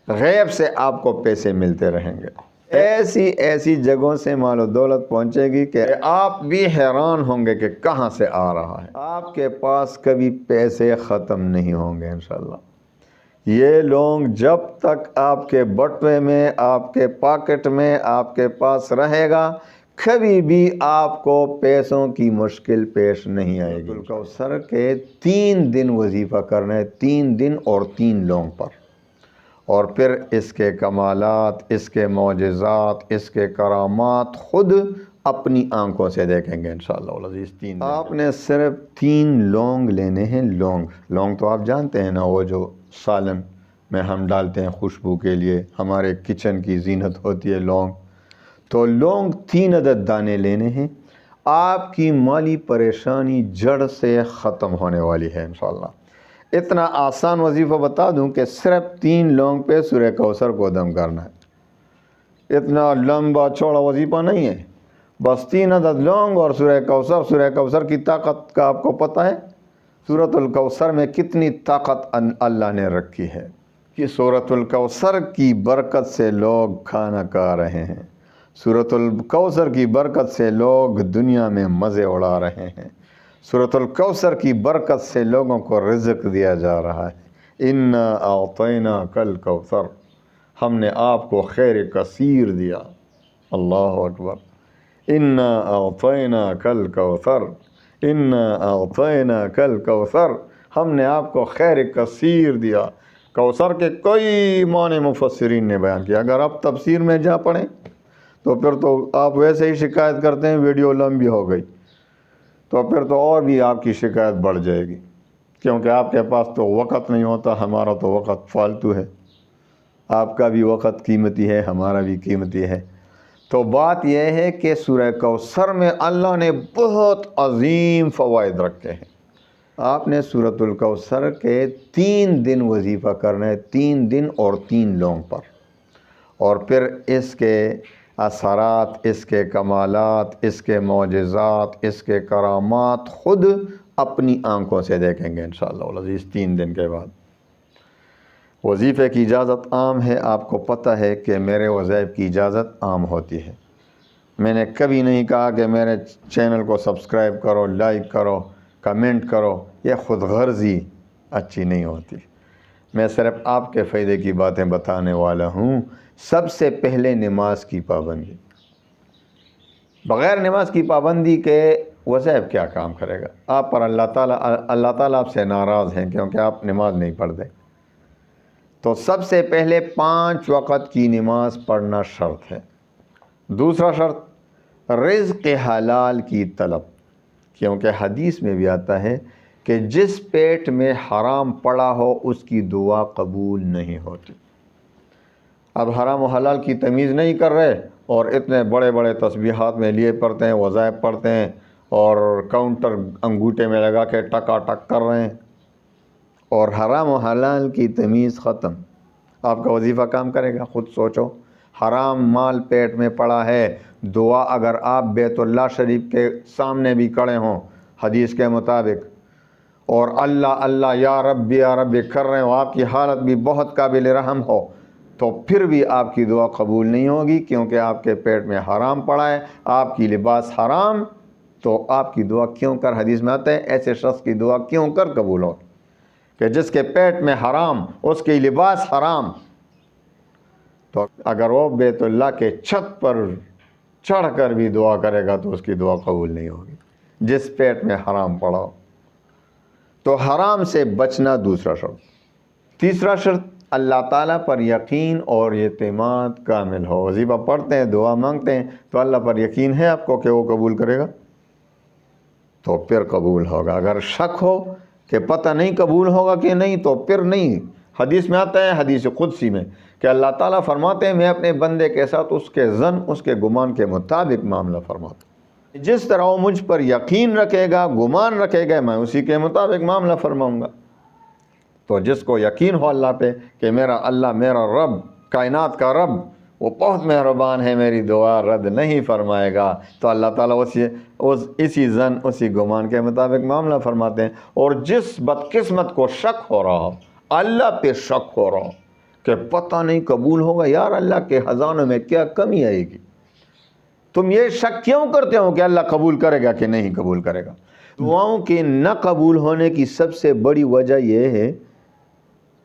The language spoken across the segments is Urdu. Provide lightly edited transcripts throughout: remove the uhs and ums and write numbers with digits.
غیب سے آپ کو پیسے ملتے رہیں گے، ایسی ایسی جگہوں سے مال و دولت پہنچے گی کہ آپ بھی حیران ہوں گے کہ کہاں سے آ رہا ہے۔ آپ کے پاس کبھی پیسے ختم نہیں ہوں گے انشاءاللہ۔ یہ لونگ جب تک آپ کے بٹوے میں، آپ کے پاکٹ میں، آپ کے پاس رہے گا، کبھی بھی آپ کو پیسوں کی مشکل پیش نہیں آئے گی۔ الکوثر کے 3 دن وظیفہ کرنا ہے، 3 دن اور 3 لونگ پر، اور پھر اس کے کمالات، اس کے معجزات، اس کے کرامات خود اپنی آنکھوں سے دیکھیں گے انشاءاللہ العزیز۔ 3 دن آپ نے صرف 3 لونگ لینے ہیں۔ لونگ تو آپ جانتے ہیں نا، وہ جو سالن میں ہم ڈالتے ہیں خوشبو کے لیے، ہمارے کچن کی زینت ہوتی ہے لونگ۔ تو لونگ 3 عدد دانے لینے ہیں۔ آپ کی مالی پریشانی جڑ سے ختم ہونے والی ہے انشاءاللہ۔ اتنا آسان وظیفہ بتا دوں کہ صرف 3 لونگ پہ سورہ کوثر کو دم کرنا ہے۔ اتنا لمبا چوڑا وظیفہ نہیں ہے، بس 3 عدد لونگ اور سورہ کوثر۔ سورہ کوثر کی طاقت کا آپ کو پتہ ہے؟ سورۃ الکوثر میں کتنی طاقت اللہ نے رکھی ہے کہ سورۃ الکوثر کی برکت سے لوگ کھانا کھا رہے ہیں، سورۃ الکوثر کی برکت سے لوگ دنیا میں مزے اڑا رہے ہیں، سورۃ الکوثر کی برکت سے لوگوں کو رزق دیا جا رہا ہے۔ اِنَّا أَعْطَيْنَاكَ الْكَوْثَرَ، ہم نے آپ کو خیر کثیر دیا۔ اللہ اکبر۔ اِنَّا أَعْطَيْنَاكَ الْكَوْثَرَ، اِنَّا أَعْطَيْنَاكَ الْكَوْثَرَ، ہم نے آپ کو خیر کثیر دیا۔ کوثر کے کئی معنی مفسرین نے بیان کیا، اگر آپ تفسیر میں جا پڑھیں تو پھر تو آپ ویسے ہی شکایت کرتے ہیں ویڈیو لمبی ہو گئی، تو پھر تو اور بھی آپ کی شکایت بڑھ جائے گی، کیونکہ آپ کے پاس تو وقت نہیں ہوتا، ہمارا تو وقت فالتو ہے۔ آپ کا بھی وقت قیمتی ہے، ہمارا بھی قیمتی ہے۔ تو بات یہ ہے کہ سورہ کوثر میں اللہ نے بہت عظیم فوائد رکھے ہیں۔ آپ نے سورۃ الکوثر کے 3 دن وظیفہ کرنا ہے، 3 دن اور 3 لونگ پر، اور پھر اس کے اثرات، اس کے کمالات، اس کے معجزات، اس کے کرامات خود اپنی آنکھوں سے دیکھیں گے انشاءاللہ العزیز 3 دن کے بعد۔ وظیفے کی اجازت عام ہے، آپ کو پتہ ہے کہ میرے وظائف کی اجازت عام ہوتی ہے۔ میں نے کبھی نہیں کہا کہ میرے چینل کو سبسکرائب کرو، لائک کرو، کمنٹ کرو، یہ خود غرضی اچھی نہیں ہوتی۔ میں صرف آپ کے فائدے کی باتیں بتانے والا ہوں۔ سب سے پہلے نماز کی پابندی۔ بغیر نماز کی پابندی کے وظائف کیا کام کرے گا؟ آپ پر اللہ تعالیٰ آپ سے ناراض ہیں کیونکہ آپ نماز نہیں پڑھتے۔ تو سب سے پہلے 5 وقت کی نماز پڑھنا شرط ہے۔ دوسرا شرط رزق حلال کی طلب، کیونکہ حدیث میں بھی آتا ہے کہ جس پیٹ میں حرام پڑا ہو اس کی دعا قبول نہیں ہوتی۔ اب حرام و حلال کی تمیز نہیں کر رہے اور اتنے بڑے بڑے تسبیحات میں لیے پڑھتے ہیں، وظائف پڑھتے ہیں، اور کاؤنٹر انگوٹھے میں لگا کے ٹکا ٹک کر رہے ہیں، اور حرام و حلال کی تمیز ختم۔ آپ کا وظیفہ کام کرے گا؟ خود سوچو۔ حرام مال پیٹ میں پڑا ہے، دعا اگر آپ بیت اللہ شریف کے سامنے بھی کھڑے ہوں حدیث کے مطابق، اور اللہ اللہ یا رب کر رہے ہو، آپ کی حالت بھی بہت قابل رحم ہو، تو پھر بھی آپ کی دعا قبول نہیں ہوگی، کیونکہ آپ کے پیٹ میں حرام پڑا ہے، آپ کی لباس حرام، تو آپ کی دعا کیوں کر، حدیث میں آتا ہے ایسے شخص کی دعا کیوں کر قبول ہو کہ جس کے پیٹ میں حرام، اس کی لباس حرام۔ تو اگر وہ بیت اللہ کے چھت پر چڑھ کر بھی دعا کرے گا تو اس کی دعا قبول نہیں ہوگی، جس پیٹ میں حرام پڑا ہو۔ تو حرام سے بچنا دوسرا شرط۔ تیسرا شرط اللہ تعالیٰ پر یقین اور اعتماد کامل ہو۔ وظیفہ پڑھتے ہیں، دعا مانگتے ہیں، تو اللہ پر یقین ہے آپ کو کہ وہ قبول کرے گا، تو پھر قبول ہوگا۔ اگر شک ہو کہ پتہ نہیں قبول ہوگا کہ نہیں، تو پھر نہیں۔ حدیث میں آتا ہے، حدیث قدسی میں، کہ اللہ تعالیٰ فرماتے ہیں میں اپنے بندے کے ساتھ اس کے ظن، اس کے گمان کے مطابق معاملہ فرماتا ہوں۔ جس طرح وہ مجھ پر یقین رکھے گا، گمان رکھے گا، میں اسی کے مطابق معاملہ فرماؤں گا۔ تو جس کو یقین ہو اللہ پہ کہ میرا اللہ، میرا رب، کائنات کا رب، وہ بہت مہربان ہے، میری دعا رد نہیں فرمائے گا، تو اللہ تعالیٰ اسی ظن، اسی گمان کے مطابق معاملہ فرماتے ہیں۔ اور جس بدقسمت کو شک ہو رہا ہو، اللہ پہ شک ہو رہا ہو کہ پتہ نہیں قبول ہوگا، یار اللہ کے خزانوں میں کیا کمی آئے گی؟ تم یہ شک کیوں کرتے ہو کہ اللہ قبول کرے گا کہ نہیں قبول کرے گا؟ دعاؤں کے نہ قبول ہونے کی سب سے بڑی وجہ یہ ہے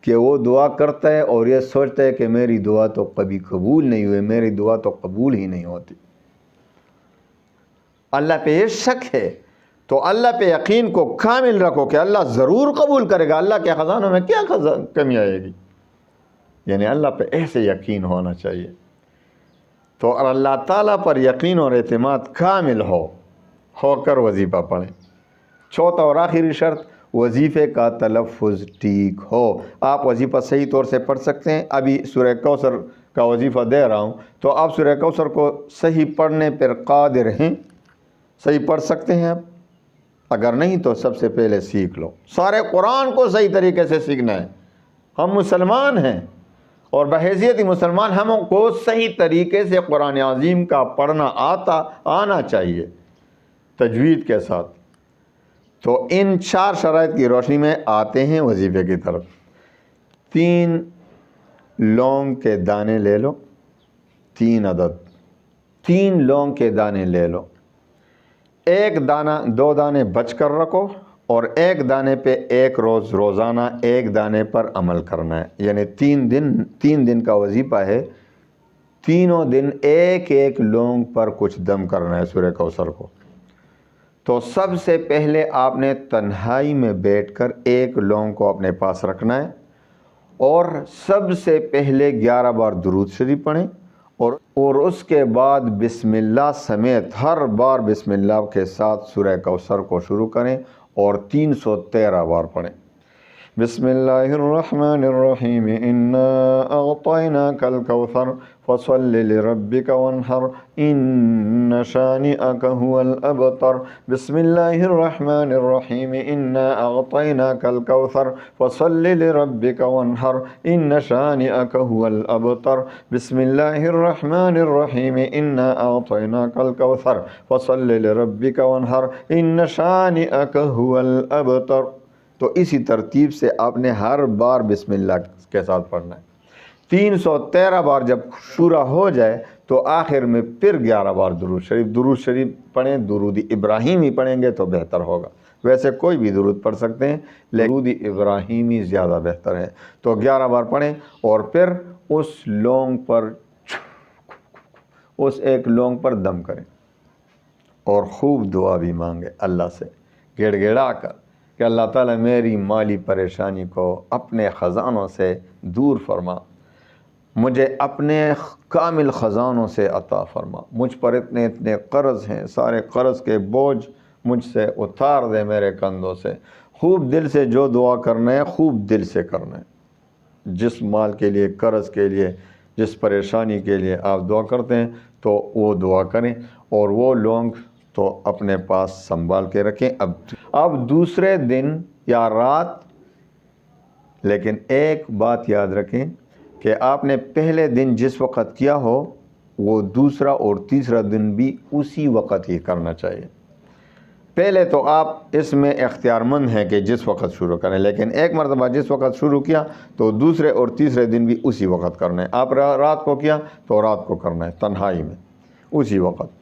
کہ وہ دعا کرتا ہے اور یہ سوچتا ہے کہ میری دعا تو کبھی قبول نہیں ہوئی، میری دعا تو قبول ہی نہیں ہوتی۔ اللہ پہ یہ شک ہے تو اللہ پہ یقین کو کامل رکھو کہ اللہ ضرور قبول کرے گا، اللہ کے خزانوں میں کیا کمی آئے گی؟ یعنی اللہ پہ ایسے یقین ہونا چاہیے۔ تو اور اللہ تعالیٰ پر یقین اور اعتماد کامل ہو کر وظیفہ پڑھیں۔ چوتھا اور آخری شرط، وظیفے کا تلفظ ٹھیک ہو۔ آپ وظیفہ صحیح طور سے پڑھ سکتے ہیں۔ ابھی سورہ کوثر کا وظیفہ دے رہا ہوں تو آپ سورہ کوثر کو صحیح پڑھنے پر قادر ہیں، صحیح پڑھ سکتے ہیں آپ؟ اگر نہیں تو سب سے پہلے سیکھ لو۔ سارے قرآن کو صحیح طریقے سے سیکھنا ہے۔ ہم مسلمان ہیں اور بحیثیت مسلمان ہم کو صحیح طریقے سے قرآن عظیم کا پڑھنا آنا چاہیے تجوید کے ساتھ۔ تو ان 4 شرائط کی روشنی میں آتے ہیں وظیفے کی طرف۔ 3 لونگ کے دانے لے لو، 3 عدد، 3 لونگ کے دانے لے لو۔ 1 دانہ 2 دانے بچ کر رکھو اور 1 دانے پہ 1 روز روزانہ 1 دانے پر عمل کرنا ہے۔ یعنی 3 دن کا وظیفہ ہے، تینوں دن 1 لونگ پر کچھ دم کرنا ہے سورہ کوثر کو۔ تو سب سے پہلے آپ نے تنہائی میں بیٹھ کر 1 لونگ کو اپنے پاس رکھنا ہے اور سب سے پہلے 11 بار درود شریف پڑھیں اور اس کے بعد بسم اللہ سمیت ہر بار بسم اللہ کے ساتھ سورہ کوثر کو شروع کریں اور 313 بار پڑھیں۔ بسم اللہ الرحمن الرحیم انا اعطیناک الکوثر فصل لربک وانحر ان شانئک هو الابتر۔ بسم اللہ الرحمن الرحیم انا اعطیناک الکوثر فصل لربک وانحر ان شانئک هو الابتر۔ بسم اللہ الرحمن الرحیم انا اعطیناک الکوثر فصل لربک وانحر ان شانئک هو الابتر۔ تو اسی ترتیب سے آپ نے ہر بار بسم اللہ کے ساتھ پڑھنا ہے۔ 313 بار جب شورا ہو جائے تو آخر میں پھر 11 بار درود شریف پڑھیں۔ درود ابراہیمی پڑھیں گے تو بہتر ہوگا، ویسے کوئی بھی درود پڑھ سکتے ہیں لیکن درود ابراہیمی زیادہ بہتر ہے۔ تو 11 بار پڑھیں اور پھر اس لونگ پر اس 1 لونگ پر دم کریں اور خوب دعا بھی مانگے اللہ سے گڑ گڑا کر کہ اللہ تعالیٰ میری مالی پریشانی کو اپنے خزانوں سے دور فرما، مجھے اپنے کامل خزانوں سے عطا فرما، مجھ پر اتنے قرض ہیں، سارے قرض کے بوجھ مجھ سے اتار دے میرے کندھوں سے۔ خوب دل سے جو دعا کرنا ہے خوب دل سے کرنا ہے۔ جس مال کے لیے، قرض کے لیے، جس پریشانی کے لیے آپ دعا کرتے ہیں تو وہ دعا کریں اور وہ لونگ تو اپنے پاس سنبھال کے رکھیں۔ اب دوسرے دن یا رات، لیکن ایک بات یاد رکھیں کہ آپ نے پہلے دن جس وقت کیا ہو وہ دوسرا اور تیسرا دن بھی اسی وقت ہی کرنا چاہیے۔ پہلے تو آپ اس میں اختیار مند ہیں کہ جس وقت شروع کریں، لیکن ایک مرتبہ جس وقت شروع کیا تو دوسرے اور تیسرے دن بھی اسی وقت کرنا ہے۔ آپ رات کو کیا تو رات کو کرنا ہے تنہائی میں اسی وقت۔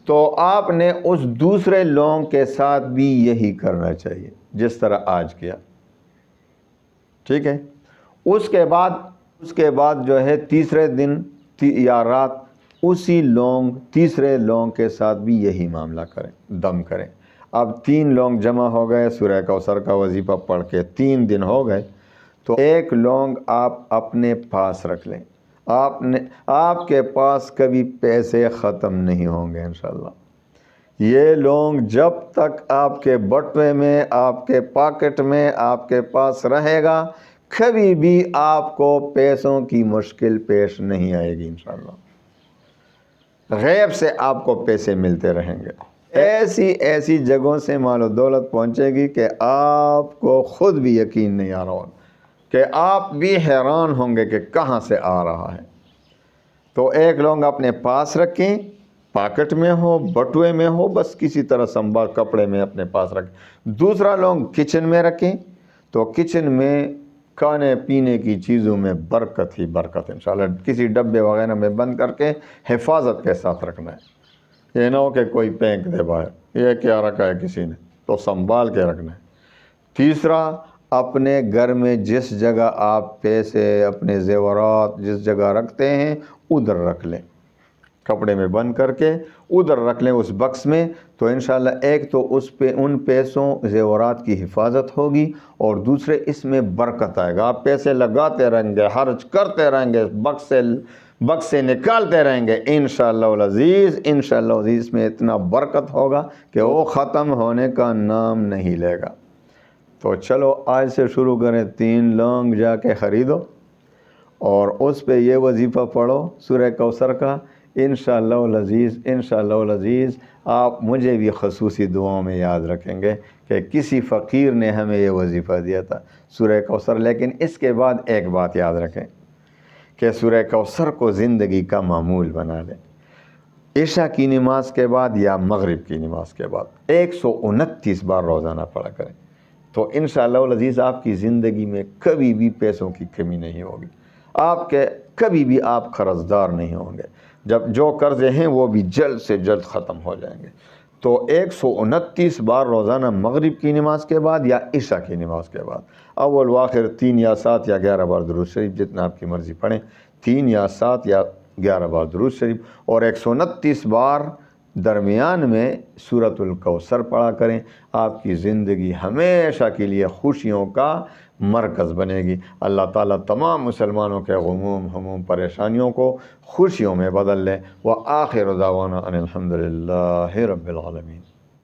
تو آپ نے اس دوسرے لونگ کے ساتھ بھی یہی کرنا چاہیے جس طرح آج کیا، ٹھیک ہے؟ اس کے بعد جو ہے تیسرے دن یا رات اسی تیسرے لونگ کے ساتھ بھی یہی معاملہ کریں، دم کریں۔ اب 3 لونگ جمع ہو گئے، سورہ کوثر کا وظیفہ پڑھ کے 3 دن ہو گئے، تو 1 لونگ آپ اپنے پاس رکھ لیں۔ آپ کے پاس کبھی پیسے ختم نہیں ہوں گے انشاءاللہ۔ یہ لونگ جب تک آپ کے بٹوے میں، آپ کے پاکٹ میں، آپ کے پاس رہے گا، کبھی بھی آپ کو پیسوں کی مشکل پیش نہیں آئے گی انشاءاللہ۔ غیب سے آپ کو پیسے ملتے رہیں گے، ایسی جگہوں سے مال و دولت پہنچے گی کہ آپ کو خود بھی یقین نہیں آ رہا ہوگا، کہ آپ بھی حیران ہوں گے کہ کہاں سے آ رہا ہے۔ تو 1 لونگ اپنے پاس رکھیں، پاکٹ میں ہو، بٹوے میں ہو، بس کسی طرح سنبھال کپڑے میں اپنے پاس رکھیں۔ دوسرا لونگ کچن میں رکھیں، تو کچن میں کھانے پینے کی چیزوں میں برکت ہی برکت انشاءاللہ. کسی ڈبے وغیرہ میں بند کر کے حفاظت کے ساتھ رکھنا ہے. یہ نہ ہو کہ کوئی پھینک دے باہر، یہ کیا رکھا ہے کسی نے، تو سنبھال کے رکھنا ہے. تیسرا، اپنے گھر میں جس جگہ آپ پیسے اپنے زیورات جس جگہ رکھتے ہیں ادھر رکھ لیں، کپڑے میں بند کر کے ادھر رکھ لیں اس بکس میں. تو انشاءاللہ ایک تو اس پہ ان پیسوں زیورات کی حفاظت ہوگی، اور دوسرے اس میں برکت آئے گا. آپ پیسے لگاتے رہیں گے، خرچ کرتے رہیں گے، بکس سے نکالتے رہیں گے، انشاءاللہ العزیز انشاءاللہ العزیز میں اتنا برکت ہوگا کہ وہ ختم ہونے کا نام نہیں لے گا. تو چلو آج سے شروع کریں. 3 لونگ جا کے خریدو اور اس پہ یہ وظیفہ پڑھو سورہ کوثر کا. انشاءاللہ العزیز انشاءاللہ العزیز آپ مجھے بھی خصوصی دعاؤں میں یاد رکھیں گے کہ کسی فقیر نے ہمیں یہ وظیفہ دیا تھا سورہ کوثر. لیکن اس کے بعد ایک بات یاد رکھیں کہ سورہ کوثر کو زندگی کا معمول بنا لیں. عشاء کی نماز کے بعد یا مغرب کی نماز کے بعد 129 بار روزانہ پڑھا کریں. تو انشاءاللہ العزیز آپ کی زندگی میں کبھی بھی پیسوں کی کمی نہیں ہوگی. کبھی بھی آپ قرض دار نہیں ہوں گے. جب جو قرضے ہیں وہ بھی جلد سے جلد ختم ہو جائیں گے. تو 129 بار روزانہ مغرب کی نماز کے بعد یا عشاء کی نماز کے بعد، اول و آخر 3 یا 7 یا 11 بار درود شریف، جتنا آپ کی مرضی پڑھیں. 3 یا 7 یا 11 بار درود شریف، اور 129 بار درمیان میں سورۃ الکوثر پڑھا کریں. آپ کی زندگی ہمیشہ کے لیے خوشیوں کا مرکز بنے گی. اللہ تعالیٰ تمام مسلمانوں کے غموم ہموم پریشانیوں کو خوشیوں میں بدل لیں. وآخر دعوانا ان الحمد للہ رب العالمین.